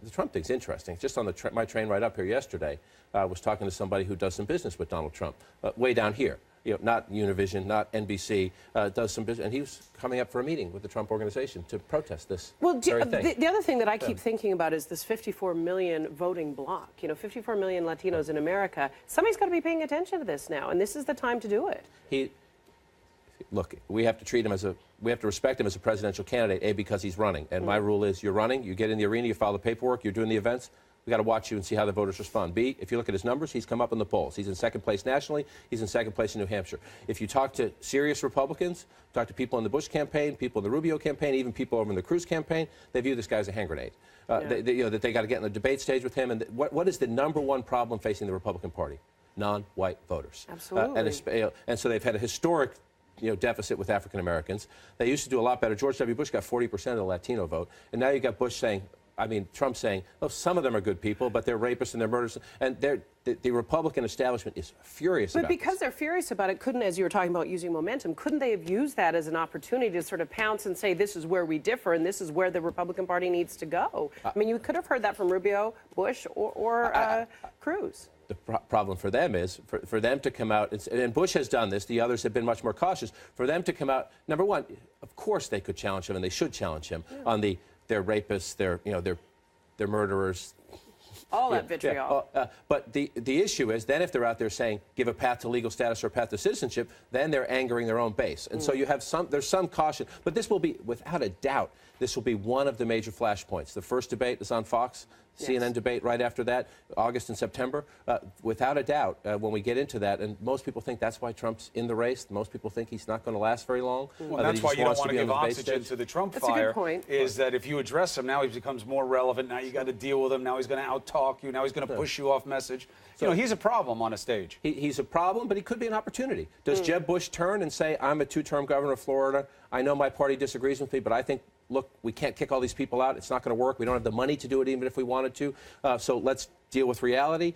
the Trump thing's interesting. Just on my train right up here yesterday, I was talking to somebody who does some business with Donald Trump, way down here. You know, not Univision, not NBC, does some business, and he was coming up for a meeting with the Trump organization to protest this very thing. The other thing that I keep thinking about is this 54 million voting bloc. You know, 54 million Latinos in America. Somebody's got to be paying attention to this now, and this is the time to do it. Look, we have to treat him we have to respect him as a presidential candidate, A, because he's running. And my rule is you're running, you get in the arena, you file the paperwork, you're doing the events. We got to watch you and see how the voters respond. B, if you look at his numbers, he's come up in the polls. He's in second place nationally. He's in second place in New Hampshire. If you talk to serious Republicans, talk to people in the Bush campaign, people in the Rubio campaign, even people over in the Cruz campaign, they view this guy as a hand grenade. You know, that they got to get in the debate stage with him. And what is the #1 problem facing the Republican Party? Non-white voters. Absolutely. And so they've had a historic deficit with African Americans. They used to do a lot better. George W. Bush got 40% of the Latino vote. And now you got Bush saying, Trump saying, oh, some of them are good people, but they're rapists and they're murderers. And the Republican establishment is furious about it. But because they're furious about it, as you were talking about using momentum, couldn't they have used that as an opportunity to sort of pounce and say, this is where we differ and this is where the Republican Party needs to go? I mean, you could have heard that from Rubio, Bush, or Cruz. The problem for them is for them to come out, and Bush has done this, the others have been much more cautious, for them to come out, #1, of course they could challenge him, and they should challenge him on they're rapists, they're murderers. All that vitriol. But the issue is then if they're out there saying give a path to legal status or a path to citizenship, then they're angering their own base. And so you have there's some caution. But this will be, without a doubt, this will be one of the major flashpoints. The first debate is on Fox. CNN debate right after that, August and September. Without a doubt, when we get into that, and most people think that's why Trump's in the race. Most people think he's not going to last very long. Well, that's why you don't want to give oxygen to the Trump fire. Is that if you address him, now he becomes more relevant. Now you got to deal with him. Now he's going to out-talk you. Now he's going to push you off message. So, he's a problem on a stage. He's a problem, but he could be an opportunity. Does Jeb Bush turn and say, I'm a 2-term governor of Florida. I know my party disagrees with me, but I think, look, we can't kick all these people out. It's not going to work. We don't have the money to do it even if we wanted to. So let's deal with reality.